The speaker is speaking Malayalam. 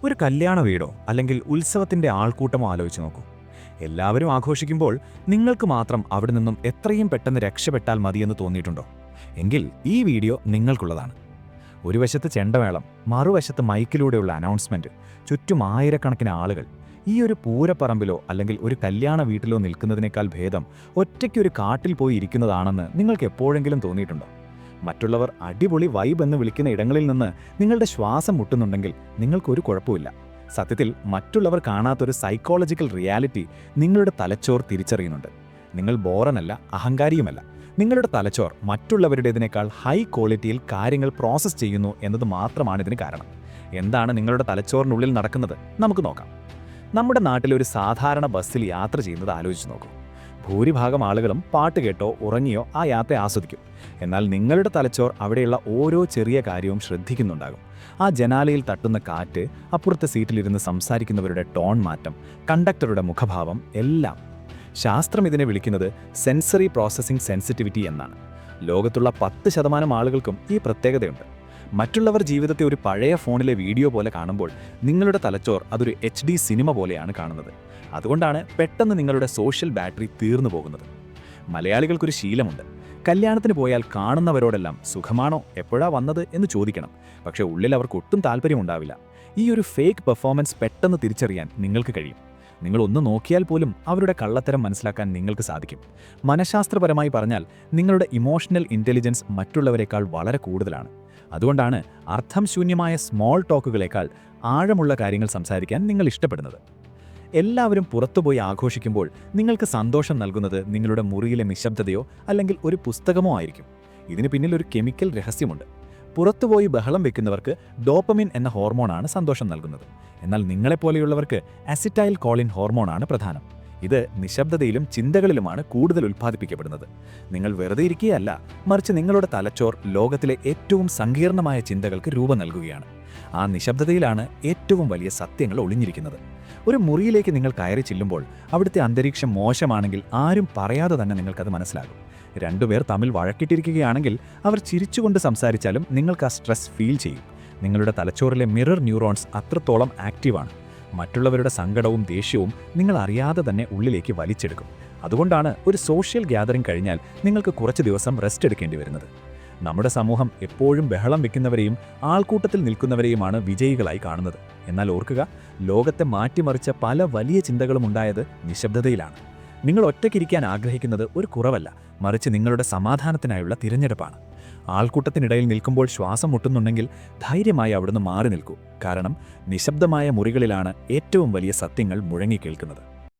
ഒരു കല്യാണ വീടോ അല്ലെങ്കിൽ ഉത്സവത്തിന്റെ ആൾക്കൂട്ടമോ ആലോചിച്ച് നോക്കൂ. എല്ലാവരും ആഘോഷിക്കുമ്പോൾ നിങ്ങൾക്ക് മാത്രം അവിടെ നിന്നും എത്രയും പെട്ടെന്ന് രക്ഷപ്പെട്ടാൽ മതിയെന്ന് തോന്നിയിട്ടുണ്ടോ? എങ്കിൽ ഈ വീഡിയോ നിങ്ങൾക്കുള്ളതാണ്. ഒരു വശത്ത് ചെണ്ടമേളം, മറുവശത്ത് മൈക്കിലൂടെയുള്ള അനൗൺസ്മെന്റ്, ചുറ്റും ആയിരക്കണക്കിന് ആളുകൾ. ഈ ഒരു പൂരപ്പറമ്പിലോ അല്ലെങ്കിൽ ഒരു കല്യാണ വീട്ടിലോ നിൽക്കുന്നതിനേക്കാൾ ഭേദം ഒറ്റയ്ക്കൊരു കാട്ടിൽ പോയി ഇരിക്കുന്നതാണെന്ന് നിങ്ങൾക്ക് എപ്പോഴെങ്കിലും തോന്നിയിട്ടുണ്ടോ? മറ്റുള്ളവർ അടിപൊളി വൈബ് എന്ന് വിളിക്കുന്ന ഇടങ്ങളിൽ നിന്ന് നിങ്ങളുടെ ശ്വാസം മുട്ടുന്നുണ്ടെങ്കിൽ നിങ്ങൾക്കൊരു കുഴപ്പമില്ല. സത്യത്തിൽ മറ്റുള്ളവർ കാണാത്തൊരു സൈക്കോളജിക്കൽ റിയാലിറ്റി നിങ്ങളുടെ തലച്ചോർ തിരിച്ചറിയുന്നുണ്ട്. നിങ്ങൾ ബോറനല്ല, അഹങ്കാരിയുമല്ല. നിങ്ങളുടെ തലച്ചോർ മറ്റുള്ളവരുടേതിനേക്കാൾ ഹൈ ക്വാളിറ്റിയിൽ കാര്യങ്ങൾ പ്രോസസ്സ് ചെയ്യുന്നു എന്നത് മാത്രമാണ് ഇതിന് കാരണം. എന്താണ് നിങ്ങളുടെ തലച്ചോറിനുള്ളിൽ നടക്കുന്നത്? നമുക്ക് നോക്കാം. നമ്മുടെ നാട്ടിലെ ഒരു സാധാരണ ബസ്സിൽ യാത്ര ചെയ്യുന്നത് ആലോചിച്ച് നോക്കൂ. ഭൂരിഭാഗം ആളുകളും പാട്ട് കേട്ടോ ഉറങ്ങിയോ ആ യാത്ര ആസ്വദിക്കും. എന്നാൽ നിങ്ങളുടെ തലച്ചോർ അവിടെയുള്ള ഓരോ ചെറിയ കാര്യവും ശ്രദ്ധിക്കുന്നുണ്ടാകും. ആ ജനാലയിൽ തട്ടുന്ന കാറ്റ്, അപ്പുറത്തെ സീറ്റിലിരുന്ന് സംസാരിക്കുന്നവരുടെ ടോൺ മാറ്റം, കണ്ടക്ടറുടെ മുഖഭാവം എല്ലാം. ശാസ്ത്രം ഇതിനെ വിളിക്കുന്നത് സെൻസറി പ്രോസസ്സിംഗ് സെൻസിറ്റിവിറ്റി എന്നാണ്. ലോകത്തുള്ള 10% ആളുകൾക്കും ഈ പ്രത്യേകതയുണ്ട്. മറ്റുള്ളവർ ജീവിതത്തെ ഒരു പഴയ ഫോണിലെ വീഡിയോ പോലെ കാണുമ്പോൾ നിങ്ങളുടെ തലച്ചോർ അതൊരു HD സിനിമ പോലെയാണ് കാണുന്നത്. അതുകൊണ്ടാണ് പെട്ടെന്ന് നിങ്ങളുടെ സോഷ്യൽ ബാറ്ററി തീർന്നു പോകുന്നത്. മലയാളികൾക്കൊരു ശീലമുണ്ട്. കല്യാണത്തിന് പോയാൽ കാണുന്നവരോടെല്ലാം സുഖമാണോ, എപ്പോഴാ വന്നത് എന്ന് ചോദിക്കണം. പക്ഷേ ഉള്ളിൽ അവർക്ക് ഒട്ടും താല്പര്യമുണ്ടാവില്ല. ഈ ഒരു ഫേക്ക് പെർഫോമൻസ് പെട്ടെന്ന് തിരിച്ചറിയാൻ നിങ്ങൾക്ക് കഴിയും. നിങ്ങളൊന്ന് നോക്കിയാൽ പോലും അവരുടെ കള്ളത്തരം മനസ്സിലാക്കാൻ നിങ്ങൾക്ക് സാധിക്കും. മനഃശാസ്ത്രപരമായി പറഞ്ഞാൽ നിങ്ങളുടെ ഇമോഷണൽ ഇൻ്റലിജൻസ് മറ്റുള്ളവരെക്കാൾ വളരെ കൂടുതലാണ്. അതുകൊണ്ടാണ് അർത്ഥം ശൂന്യമായ സ്മോൾ ടോക്കുകളേക്കാൾ ആഴമുള്ള കാര്യങ്ങൾ സംസാരിക്കാൻ നിങ്ങൾ ഇഷ്ടപ്പെടുന്നത്. എല്ലാവരും പുറത്തുപോയി ആഘോഷിക്കുമ്പോൾ നിങ്ങൾക്ക് സന്തോഷം നൽകുന്നത് നിങ്ങളുടെ മുറിയിലെ നിശബ്ദതയോ അല്ലെങ്കിൽ ഒരു പുസ്തകമോ ആയിരിക്കും. ഇതിന് പിന്നിൽ ഒരു കെമിക്കൽ രഹസ്യമുണ്ട്. പുറത്തുപോയി ബഹളം വെക്കുന്നവർക്ക് ഡോപ്പമിൻ എന്ന ഹോർമോണാണ് സന്തോഷം നൽകുന്നത്. എന്നാൽ നിങ്ങളെപ്പോലെയുള്ളവർക്ക് അസിറ്റൈൽ കോളിൻ ഹോർമോണാണ് പ്രധാനം. ഇത് നിശബ്ദതയിലും ചിന്തകളിലുമാണ് കൂടുതൽ ഉൽപ്പാദിപ്പിക്കപ്പെടുന്നത്. നിങ്ങൾ വെറുതെ ഇരിക്കുകയല്ല, മറിച്ച് നിങ്ങളുടെ തലച്ചോർ ലോകത്തിലെ ഏറ്റവും സങ്കീർണമായ ചിന്തകൾക്ക് രൂപം നൽകുകയാണ്. ആ നിശബ്ദതയിലാണ് ഏറ്റവും വലിയ സത്യങ്ങൾ ഒളിഞ്ഞിരിക്കുന്നത്. ഒരു മുറിയിലേക്ക് നിങ്ങൾ കയറി ചെല്ലുമ്പോൾ അവിടുത്തെ അന്തരീക്ഷം മോശമാണെങ്കിൽ ആരും പറയാതെ തന്നെ നിങ്ങൾക്കത് മനസ്സിലാകും. രണ്ടുപേർ തമ്മിൽ വഴക്കിട്ടിരിക്കുകയാണെങ്കിൽ അവർ ചിരിച്ചുകൊണ്ട് സംസാരിച്ചാലും നിങ്ങൾക്ക് ആ സ്ട്രെസ് ഫീൽ ചെയ്യും. നിങ്ങളുടെ തലച്ചോറിലെ മിറർ ന്യൂറോൺസ് അത്രത്തോളം ആക്റ്റീവാണ്. മറ്റുള്ളവരുടെ സങ്കടവും ദേഷ്യവും നിങ്ങൾ അറിയാതെ തന്നെ ഉള്ളിലേക്ക് വലിച്ചെടുക്കും. അതുകൊണ്ടാണ് ഒരു സോഷ്യൽ ഗ്യാതറിംഗ് കഴിഞ്ഞാൽ നിങ്ങൾക്ക് കുറച്ച് ദിവസം റെസ്റ്റ് എടുക്കേണ്ടി വരുന്നത്. നമ്മുടെ സമൂഹം എപ്പോഴും ബഹളം വെക്കുന്നവരെയും ആൾക്കൂട്ടത്തിൽ നിൽക്കുന്നവരെയുമാണ് വിജയികളായി കാണുന്നത്. എന്നാൽ ഓർക്കുക, ലോകത്തെ മാറ്റിമറിച്ച പല വലിയ ചിന്തകളും ഉണ്ടായത് നിശബ്ദതയിലാണ്. നിങ്ങൾ ഒറ്റയ്ക്കിരിക്കാൻ ആഗ്രഹിക്കുന്നത് ഒരു കുറവല്ല, മറിച്ച് നിങ്ങളുടെ സമാധാനത്തിനായുള്ള തിരഞ്ഞെടുപ്പാണ്. ആൾക്കൂട്ടത്തിനിടയിൽ നിൽക്കുമ്പോൾ ശ്വാസം മുട്ടുന്നുണ്ടെങ്കിൽ ധൈര്യമായി അവിടുന്ന് മാറി നിൽക്കൂ. കാരണം നിശബ്ദമായ മുറികളിലാണ് ഏറ്റവും വലിയ സത്യങ്ങൾ മുഴങ്ങിക്കേൾക്കുന്നത്.